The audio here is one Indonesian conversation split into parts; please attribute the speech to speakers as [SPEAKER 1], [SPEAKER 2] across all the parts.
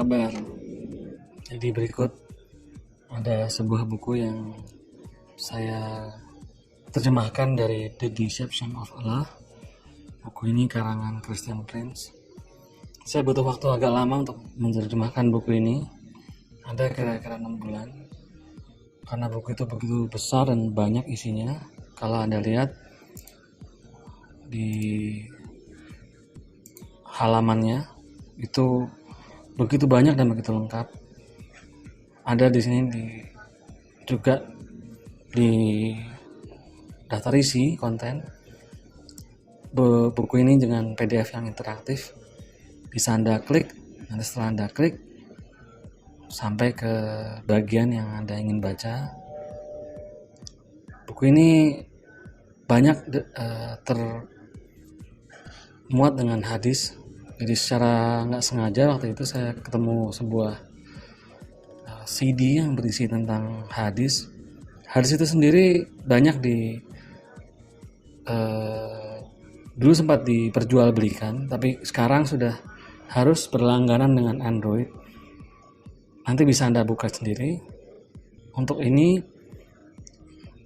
[SPEAKER 1] kabar? Jadi berikut ada sebuah buku yang saya terjemahkan dari The Deception of Allah. Buku ini karangan Christian Prince. Saya butuh waktu agak lama untuk menerjemahkan buku ini. Ada kira-kira 6 bulan. Karena buku itu begitu besar dan banyak isinya. Kalau Anda lihat di halamannya itu begitu banyak dan begitu lengkap. Ada di sini juga di daftar isi konten buku ini dengan PDF yang interaktif. Bisa Anda klik, nanti setelah Anda klik sampai ke bagian yang Anda ingin baca. Buku ini banyak termuat dengan hadis. Jadi secara nggak sengaja waktu itu saya ketemu sebuah CD yang berisi tentang hadis. Hadis itu sendiri banyak dulu sempat diperjualbelikan, tapi sekarang sudah harus berlangganan dengan Android. Nanti bisa Anda buka sendiri. Untuk ini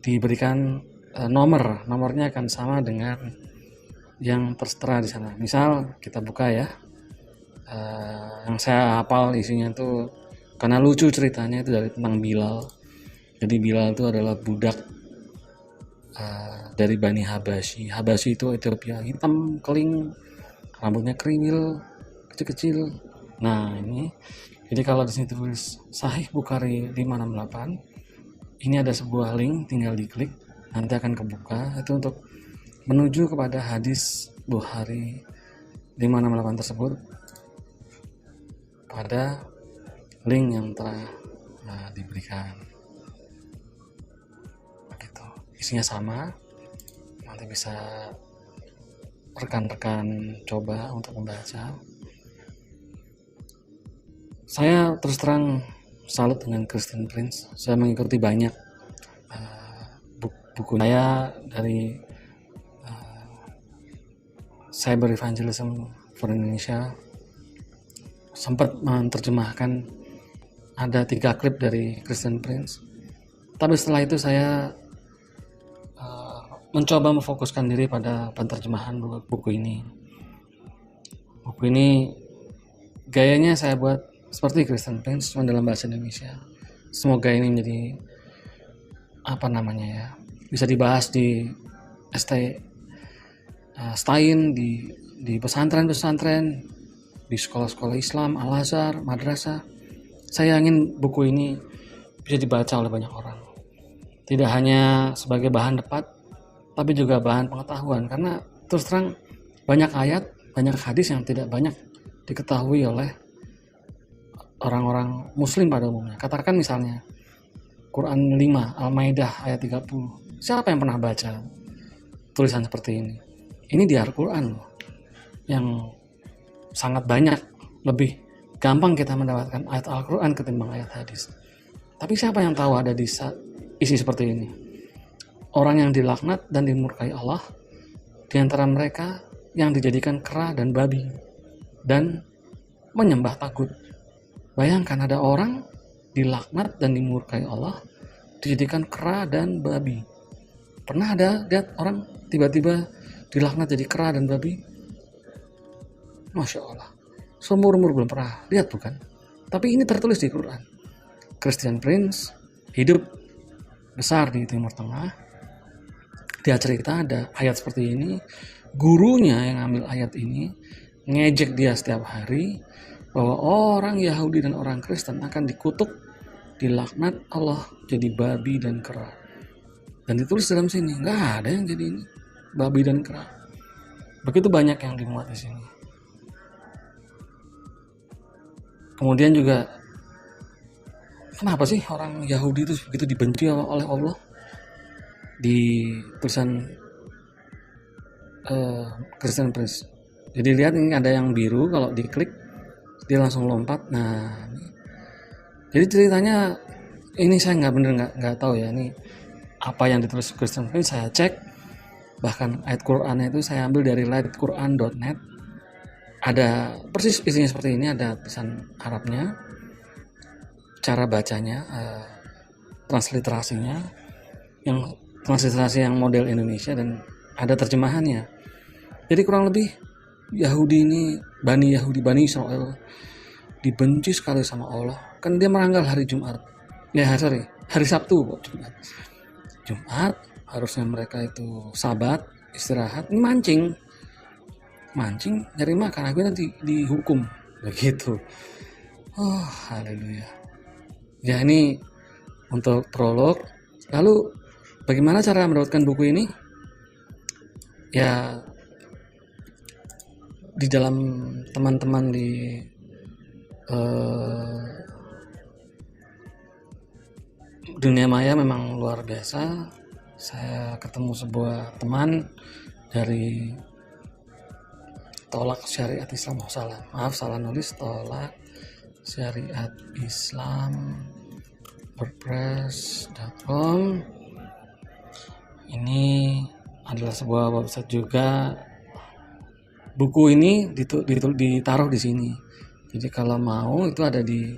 [SPEAKER 1] diberikan nomornya akan sama dengan yang tertera di sana. Misal kita buka ya, yang saya hafal isinya itu karena lucu ceritanya itu dari tentang Bilal. Jadi Bilal itu adalah budak dari Bani Habasyi. Habasyi itu Ethiopia, hitam, keling, rambutnya kriwil, kecil-kecil. Nah ini, jadi kalau di sini tulis Sahih Bukhari 568, ini ada sebuah link, tinggal diklik, nanti akan kebuka. Itu untuk menuju kepada hadis Bukhari 568 tersebut pada link yang telah diberikan. Begitu. Isinya sama. Nanti bisa rekan-rekan coba untuk membaca. Saya terus terang salut dengan Christian Prince. Saya mengikuti banyak buku saya dari Cyber Evangelism for Indonesia. Sempat menerjemahkan ada 3 klip dari Christian Prince. Tapi setelah itu saya mencoba memfokuskan diri pada penerjemahan buku ini. Buku ini gayanya saya buat seperti Christian Prince, cuma dalam bahasa Indonesia. Semoga ini menjadi bisa dibahas di Stein, di pesantren-pesantren, di sekolah-sekolah Islam, Al-Azhar, madrasah. Saya ingin buku ini bisa dibaca oleh banyak orang. Tidak hanya sebagai bahan debat, tapi juga bahan pengetahuan. Karena terus terang banyak ayat, banyak hadis yang tidak banyak diketahui oleh orang-orang muslim pada umumnya. Katakan misalnya Quran 5, Al-Maidah ayat 30. Siapa yang pernah baca tulisan seperti ini? Ini di Al-Quran loh, yang sangat banyak, lebih gampang kita mendapatkan ayat Al-Quran ketimbang ayat hadis. Tapi siapa yang tahu ada di isi seperti ini? Orang yang dilaknat dan dimurkai Allah, di antara mereka yang dijadikan kera dan babi dan menyembah tagut. Bayangkan ada orang dilaknat dan dimurkai Allah, dijadikan kera dan babi. Pernah ada lihat orang tiba-tiba dilaknat jadi kera dan babi? Masya Allah, seumur-umur belum pernah lihat bukan? Tapi ini tertulis di Quran. Christian Prince hidup besar di Timur Tengah. Dia cerita ada ayat seperti ini. Gurunya yang ambil ayat ini ngejek dia setiap hari bahwa orang Yahudi dan orang Kristen akan dikutuk, dilaknat Allah jadi babi dan kera. Dan ditulis dalam sini, nggak ada yang jadi ini, babi dan kera. Begitu banyak yang dimuat di sini. Kemudian juga, kenapa sih orang Yahudi itu begitu dibenci oleh Allah? Di tulisan Christian Prince. Jadi lihat ini ada yang biru, kalau diklik dia langsung lompat. Nah, jadi ceritanya ini saya nggak tahu ya ini apa yang ditulis Christian Prince. Saya cek, bahkan ayat Qurannya itu saya ambil dari lightquran.net. Ada persis isinya seperti ini, ada tulisan Arabnya, cara bacanya, transliterasinya, yang transliterasi yang model Indonesia, dan ada terjemahannya. Jadi kurang lebih Yahudi ini, Bani Israel dibenci sekali sama Allah. Kan dia meranggal hari Jumat. Hari Sabtu kok Jumat harusnya mereka itu sabat, istirahat, ini mancing nyari makan, akhirnya dihukum begitu. Oh, haleluya. Ya, ini untuk prolog. Lalu bagaimana cara mendapatkan buku ini? Ya, di dalam teman-teman di dunia maya memang luar biasa. Saya ketemu sebuah teman dari Tolak Syariat Islam. Salah nulis. Tolak Syariat Islam wordpress.com. Ini adalah sebuah website juga. Buku ini ditaruh di sini. Jadi kalau mau itu ada di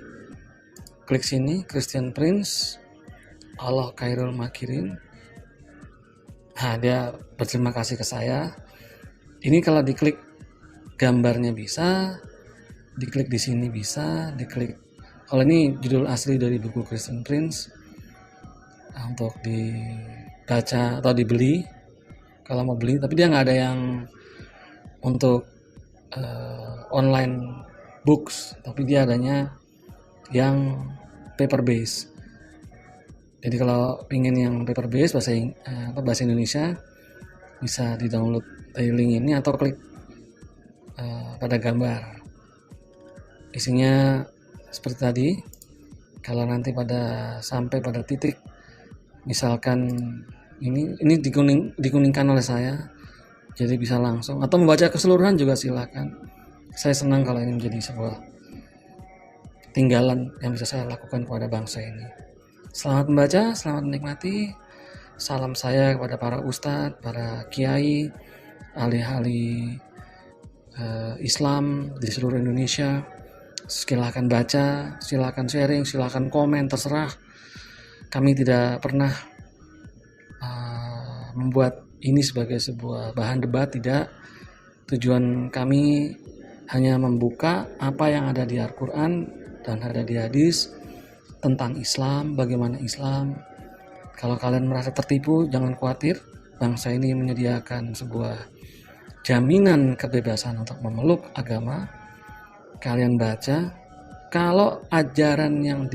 [SPEAKER 1] klik sini, Christian Prince, Allah Khairul Makirin. Nah, dia berterima kasih ke saya. Ini kalau diklik gambarnya bisa, diklik di sini bisa, diklik. Kalau ini judul asli dari buku Christian Prince, untuk dibaca atau dibeli kalau mau beli, tapi dia nggak ada yang untuk online books, tapi dia adanya yang paper base. Jadi kalau ingin yang paper base bahasa Indonesia, bisa di-download dari link ini atau klik pada gambar. Isinya seperti tadi. Kalau nanti sampai pada titik, misalkan ini dikuningkan oleh saya, jadi bisa langsung, atau membaca keseluruhan juga silakan. Saya senang kalau ini menjadi sebuah tinggalan yang bisa saya lakukan kepada bangsa ini. Selamat membaca, selamat menikmati. Salam saya kepada para ustadz, para kiai, ahli-ahli Islam di seluruh Indonesia. Silakan baca, silakan sharing, silakan komen, terserah. Kami tidak pernah membuat ini sebagai sebuah bahan debat, tidak. Tujuan kami hanya membuka apa yang ada di Al-Quran dan ada di hadis tentang Islam, bagaimana Islam. Kalau kalian merasa tertipu, jangan khawatir. Bangsa ini menyediakan sebuah jaminan kebebasan untuk memeluk agama. Kalian baca, kalau ajaran yang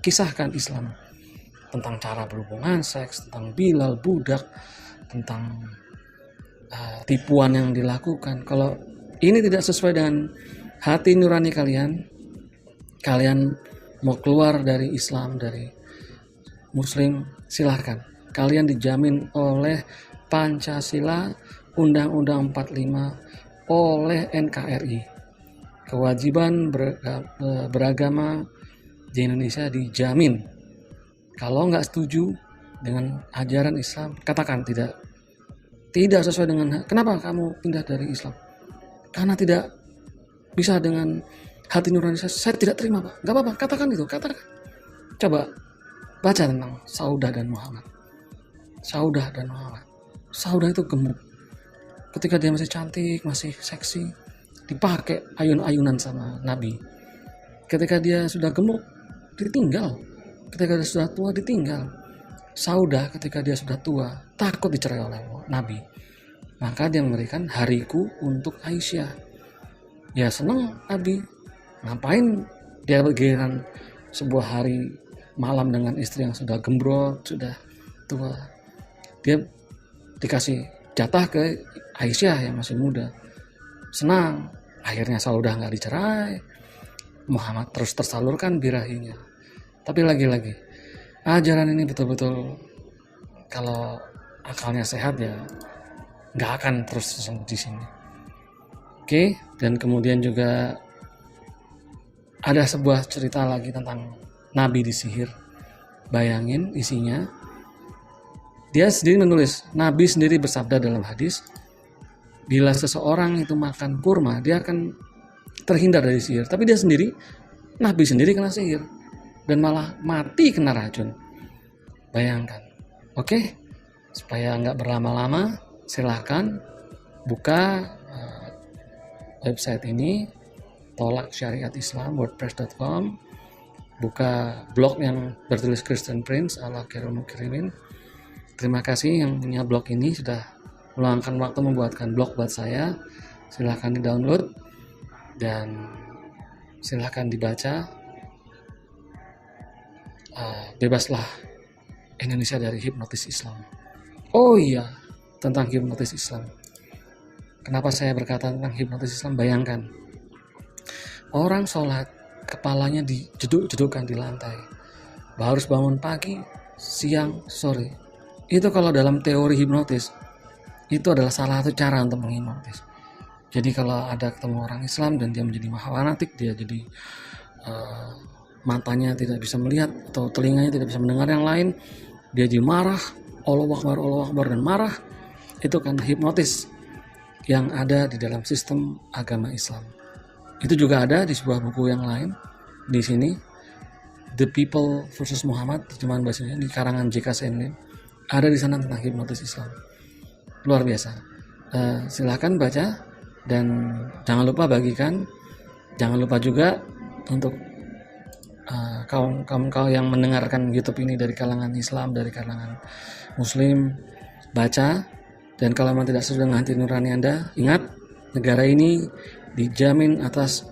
[SPEAKER 1] kisahkan Islam tentang cara berhubungan seks, tentang Bilal, budak, tentang tipuan yang dilakukan, kalau ini tidak sesuai dengan hati nurani kalian mau keluar dari Islam, dari Muslim, silahkan. Kalian dijamin oleh Pancasila, Undang-Undang 45, oleh NKRI. Kewajiban beragama di Indonesia dijamin. Kalau nggak setuju dengan ajaran Islam, katakan tidak sesuai dengan. Kenapa kamu pindah dari Islam? Karena tidak bisa dengan hati nurani saya tidak terima, Pak. Nggak apa-apa, katakan itu, katakan. Coba baca tentang Saudah dan Muhammad. Saudah itu gemuk. Ketika dia masih cantik, masih seksi, dipakai ayun-ayunan sama Nabi. Ketika dia sudah gemuk, ditinggal. Ketika dia sudah tua, ditinggal. Saudah ketika dia sudah tua, takut dicerai oleh Nabi. Maka dia memberikan hariku untuk Aisyah. Ya senang Nabi. Ngapain dia bergiliran sebuah hari malam dengan istri yang sudah gembrot, sudah tua. Dia dikasih jatah ke Aisyah yang masih muda. Senang. Akhirnya Saudah nggak dicerai. Muhammad terus tersalurkan birahinya. Tapi lagi-lagi, ajaran ini betul-betul kalau akalnya sehat ya nggak akan terus di sini. Oke, dan kemudian juga ada sebuah cerita lagi tentang Nabi disihir. Bayangin isinya. Dia sendiri menulis, Nabi sendiri bersabda dalam hadis, Bila seseorang itu makan kurma, dia akan terhindar dari sihir. Tapi dia sendiri, Nabi sendiri kena sihir dan malah mati kena racun. Bayangkan. Oke, supaya nggak berlama-lama, silahkan buka website ini, Tolak Syariat Islam wordpress.com, buka blog yang bertulis Christian Prince ala Khairul Mukrimin. Terima kasih yang punya blog ini sudah meluangkan waktu membuatkan blog buat saya. Silahkan di download dan silahkan dibaca. Bebaslah Indonesia dari hipnotis Islam. Oh iya, tentang hipnotis Islam. Kenapa saya berkata tentang hipnotis Islam? Bayangkan, orang sholat, kepalanya dijeduk-jedukkan di lantai. Harus bangun pagi, siang, sore. Itu kalau dalam teori hipnotis, itu adalah salah satu cara untuk menghipnotis. Jadi kalau ada ketemu orang Islam dan dia menjadi mahafanatik, dia jadi matanya tidak bisa melihat atau telinganya tidak bisa mendengar yang lain, dia jadi marah, Allah Akbar dan marah. Itu kan hipnotis yang ada di dalam sistem agama Islam. Itu juga ada di sebuah buku yang lain di sini, The People versus Muhammad, terjemahan bahasanya di karangan J.K. Sandlin. Ada di sana tentang hipnotis Islam. Luar biasa. Silahkan baca dan jangan lupa bagikan. Jangan lupa juga untuk kaum yang mendengarkan YouTube ini dari kalangan Islam, dari kalangan Muslim, baca. Dan kalau memang tidak sesuai dengan hati nurani Anda, ingat, negara ini dijamin atas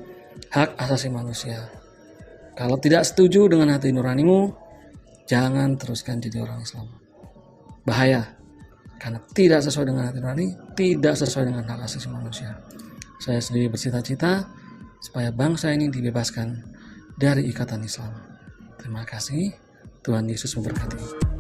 [SPEAKER 1] hak asasi manusia. Kalau tidak setuju dengan hati nuranimu, jangan teruskan jadi orang Islam. Bahaya, karena tidak sesuai dengan hati nurani, tidak sesuai dengan hak asasi manusia. Saya sendiri bercita-cita supaya bangsa ini dibebaskan dari ikatan Islam. Terima kasih. Tuhan Yesus memberkati.